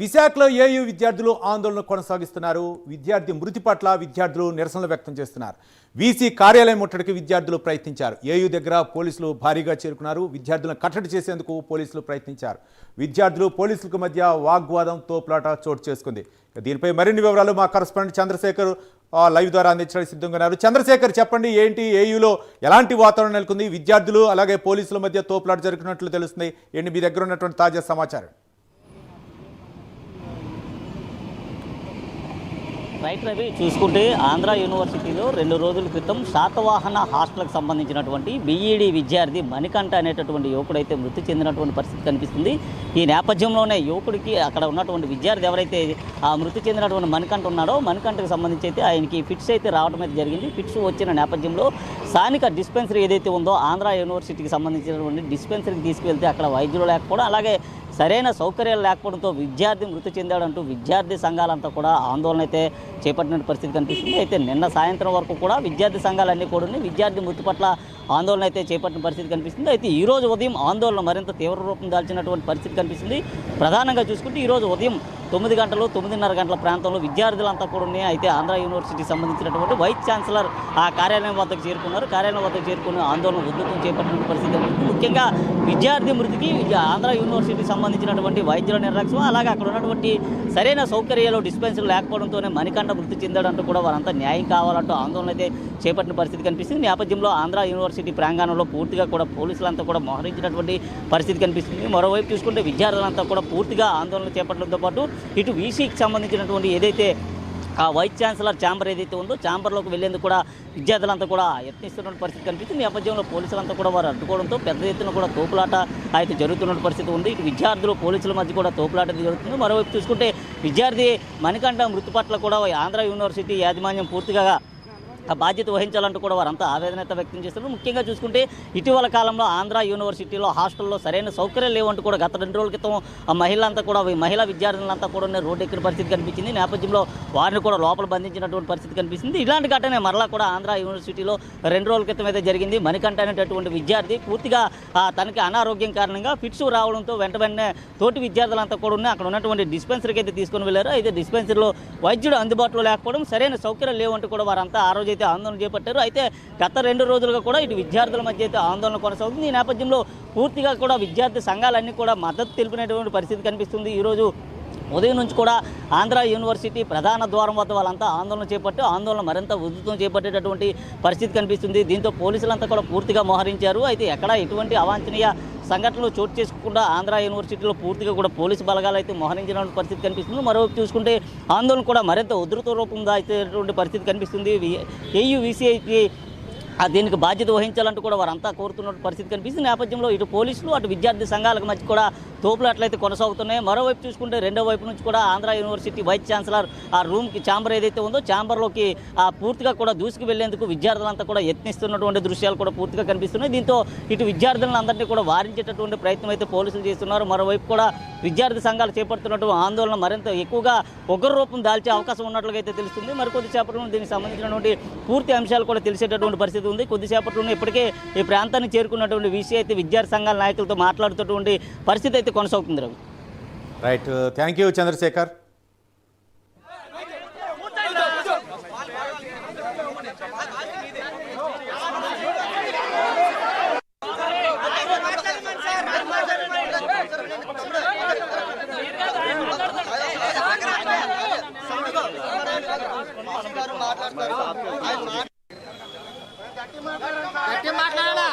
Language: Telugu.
విశాఖలో ఏయూ విద్యార్థులు ఆందోళన కొనసాగిస్తున్నారు. విద్యార్థి మృతి పట్ల విద్యార్థులు నిరసనలు వ్యక్తం చేస్తున్నారు. వీసీ కార్యాలయం ముట్టడికి విద్యార్థులు ప్రయత్నించారు. ఏయూ దగ్గర పోలీసులు భారీగా చేరుకున్నారు. విద్యార్థులను కట్టడి చేసేందుకు పోలీసులు ప్రయత్నించారు. విద్యార్థులు పోలీసులకు మధ్య వాగ్వాదం తోపులాట చోటు చేసుకుంది. దీనిపై మరిన్ని వివరాలు మా కరెస్పాండెంట్ చంద్రశేఖర్ లైవ్ ద్వారా అందించడానికి సిద్ధంగా ఉన్నారు. చంద్రశేఖర్, చెప్పండి, ఏంటి ఏయూలో ఎలాంటి వాతావరణం నెలకొంది? విద్యార్థులు అలాగే పోలీసుల మధ్య తోపులాట జరుగుతున్నట్లు తెలుస్తుంది. ఏంటి మీ దగ్గర ఉన్నటువంటి తాజా సమాచారం? రైట్ రవి, చూసుకుంటే ఆంధ్ర యూనివర్సిటీలో 2 రోజుల క్రితం శాతవాహన హాస్టల్కి సంబంధించినటువంటి బీఈడీ విద్యార్థి మణికంఠ అనేటటువంటి యువకుడైతే మృతి చెందినటువంటి పరిస్థితి కనిపిస్తుంది. ఈ నేపథ్యంలోనే యువకుడికి అక్కడ ఉన్నటువంటి విద్యార్థి ఎవరైతే ఆ మృతి చెందినటువంటి మణికంఠ ఉన్నాడో మణికంఠకి సంబంధించి అయితే ఆయనకి ఫిట్స్ అయితే రావడం అయితే జరిగింది. ఫిట్స్ వచ్చిన నేపథ్యంలో స్థానిక డిస్పెన్సరీ ఏదైతే ఉందో ఆంధ్ర యూనివర్సిటీకి సంబంధించినటువంటి డిస్పెన్సరీకి తీసుకువెళ్తే అక్కడ వైద్యులు లేకపోవడం, అలాగే సరైన సౌకర్యాలు లేకపోవడంతో విద్యార్థి మృతి చెందాడంటూ విద్యార్థి సంఘాలంతా కూడా ఆందోళన అయితే చేపట్టిన పరిస్థితి కనిపిస్తుంది. అయితే నిన్న సాయంత్రం వరకు కూడా విద్యార్థి సంఘాలన్నీ కూడా విద్యార్థి మృతి పట్ల ఆందోళన అయితే చేపట్టిన పరిస్థితి కనిపిస్తుంది. అయితే ఈరోజు ఉదయం ఆందోళన మరింత తీవ్ర రూపం దాల్చినటువంటి పరిస్థితి కనిపిస్తుంది. ప్రధానంగా చూసుకుంటే ఈరోజు ఉదయం 9 గంటలు 9:30 గంటల ప్రాంతంలో విద్యార్థులంతా కూడా అయితే ఆంధ్ర యూనివర్సిటీకి సంబంధించినటువంటి వైస్ ఛాన్సలర్ ఆ కార్యాలయం వద్దకు చేరుకున్నారు. కార్యాలయం వద్దకు చేరుకుని ఆందోళన ఉధృతం చేపట్టిన పరిస్థితి కనిపిస్తుంది. ముఖ్యంగా విద్యార్థి మృతికి ఆంధ్ర యూనివర్సిటీకి సంబంధించినటువంటి వైద్యుల నిర్లక్ష్యం, అలాగే అక్కడ ఉన్నటువంటి సరైన సౌకర్యాలు డిస్పెన్సరీ లేకపోవడంతోనే మణికంఠ మృతి చెందాడంటూ కూడా వారంతా న్యాయం కావాలంటూ ఆందోళన అయితే చేపట్టిన పరిస్థితి కనిపిస్తుంది. నేపథ్యంలో ఆంధ్ర యూనివర్సిటీ ప్రాంగణంలో పూర్తిగా కూడా పోలీసులంతా కూడా మోహరించినటువంటి పరిస్థితి కనిపిస్తుంది. మరోవైపు చూసుకుంటే విద్యార్థులంతా కూడా పూర్తిగా ఆందోళన చేపట్టడంతో పాటు ఇటు వీసీకి సంబంధించినటువంటి ఏదైతే ఆ వైస్ ఛాన్సలర్ ఛాంబర్ ఏదైతే ఉందో ఛాంబర్లోకి వెళ్లేందుకు కూడా విద్యార్థులంతా కూడా యత్నిస్తున్న పరిస్థితి కనిపిస్తుంది. నేపథ్యంలో పోలీసులంతా కూడా వారు అడ్డుకోవడంతో పెద్ద ఎత్తున కూడా తోపులాట అయితే జరుగుతున్న పరిస్థితి ఉంది. ఇటు విద్యార్థులు పోలీసుల మధ్య కూడా తోపులాట జరుగుతుంది. మరోవైపు చూసుకుంటే విద్యార్థి మణికంఠ మృతి పట్ల కూడా ఆంధ్ర యూనివర్సిటీ యాజమాన్యం పూర్తిగా బాధ్యత వహించాలంటూ కూడా వారంతా ఆవేదన వ్యక్తం చేస్తున్నారు. ముఖ్యంగా చూసుకుంటే ఇటీవల కాలంలో ఆంధ్ర యూనివర్సిటీలో హాస్టల్లో సరైన సౌకర్యాలు లేవంటూ కూడా గత 2 రోజుల క్రితం ఆ మహిళలంతా కూడా మహిళా విద్యార్థులంతా కూడా రోడ్డు ఎక్కిన పరిస్థితి కనిపించింది. నేపథ్యంలో వారిని కూడా లోపల బంధించినటువంటి పరిస్థితి కనిపిస్తుంది. ఇలాంటి ఘటనే మరలా కూడా ఆంధ్ర యూనివర్సిటీలో 2 రోజుల క్రితం అయితే జరిగింది. మణికంఠ అనేటటువంటి విద్యార్థి పూర్తిగా తనకి అనారోగ్యం కారణంగా ఫిట్స్ రావడంతో వెంటనే తోటి విద్యార్థులంతా కూడా అక్కడ ఉన్నటువంటి డిస్పెన్సరీకి అయితే తీసుకుని వెళ్ళారు. అయితే డిస్పెన్సరీలో వైద్యుడు అందుబాటులో లేకపోవడం, సరైన సౌకర్యాలు లేవంటూ కూడా వారంతా ఆ రోజు అయితే ఆందోళన చేపట్టారు. అయితే గత 2 రోజులుగా కూడా ఇటు విద్యార్థుల మధ్య అయితే ఆందోళన కొనసాగుతుంది. ఈ నేపథ్యంలో పూర్తిగా కూడా విద్యార్థి సంఘాలన్నీ కూడా మద్దతు తెలిపినటువంటి పరిస్థితి కనిపిస్తుంది. ఈరోజు ఉదయం నుంచి కూడా ఆంధ్ర యూనివర్సిటీ ప్రధాన ద్వారం వద్ద వాళ్ళంతా ఆందోళన చేపట్టి ఆందోళన మరింత ఉధృతం చేపట్టేటటువంటి పరిస్థితి కనిపిస్తుంది. దీంతో పోలీసులంతా కూడా పూర్తిగా మోహరించారు. అయితే ఎక్కడ ఎటువంటి అవాంఛనీయ సంఘటనలు చోటు చేసుకోకుండా ఆంధ్ర యూనివర్సిటీలో పూర్తిగా కూడా పోలీసు బలగాలు అయితే మోహరించిన పరిస్థితి కనిపిస్తుంది. మరోవైపు చూసుకుంటే ఆందోళన కూడా మరింత ఉధృత రూపం దాల్చేటువంటి పరిస్థితి కనిపిస్తుంది. ఏయూ వీసీఐకి దీనికి బాధ్యత వహించాలంటూ కూడా వారంతా కోరుతున్న పరిస్థితి కనిపిస్తుంది. నేపథ్యంలో ఇటు పోలీసులు అటు విద్యార్థి సంఘాలకు మధ్య కూడా తోపులాట్లయితే కొనసాగుతున్నాయి. మరోవైపు చూసుకుంటే రెండో వైపు నుంచి కూడా ఆంధ్ర యూనివర్సిటీ వైస్ ఛాన్సలర్ ఆ రూమ్కి ఛాంబర్ ఏదైతే ఉందో ఛాంబర్లోకి పూర్తిగా కూడా దూసుకు వెళ్లేందుకు విద్యార్థులంతా కూడా యత్నిస్తున్నటువంటి దృశ్యాలు కూడా పూర్తిగా కనిపిస్తున్నాయి. దీంతో ఇటు విద్యార్థులందరినీ కూడా వారించేటటువంటి ప్రయత్నం అయితే పోలీసులు చేస్తున్నారు. మరోవైపు కూడా విద్యార్థి సంఘాలు చేపడుతున్నటువంటి ఆందోళన మరింత ఎక్కువగా ఉగ్ర రూపం దాల్చే అవకాశం ఉన్నట్లుగా అయితే తెలుస్తుంది. మరికొద్దిసేపట్లో దీనికి సంబంధించినటువంటి పూర్తి అంశాలు కూడా తెలిసేటటువంటి పరిస్థితి ఉంది. కొద్దిసేపట్లోనే ఇప్పటికే ఈ ప్రాంతానికి చేరుకున్నటువంటి విషయం అయితే విద్యార్థి సంఘాల నాయకులతో మాట్లాడుతున్నటువంటి పరిస్థితి అయితే కొనసాగుతుంది. Ravi, right, thank you Chandrasekhar. మాట్లాడాలా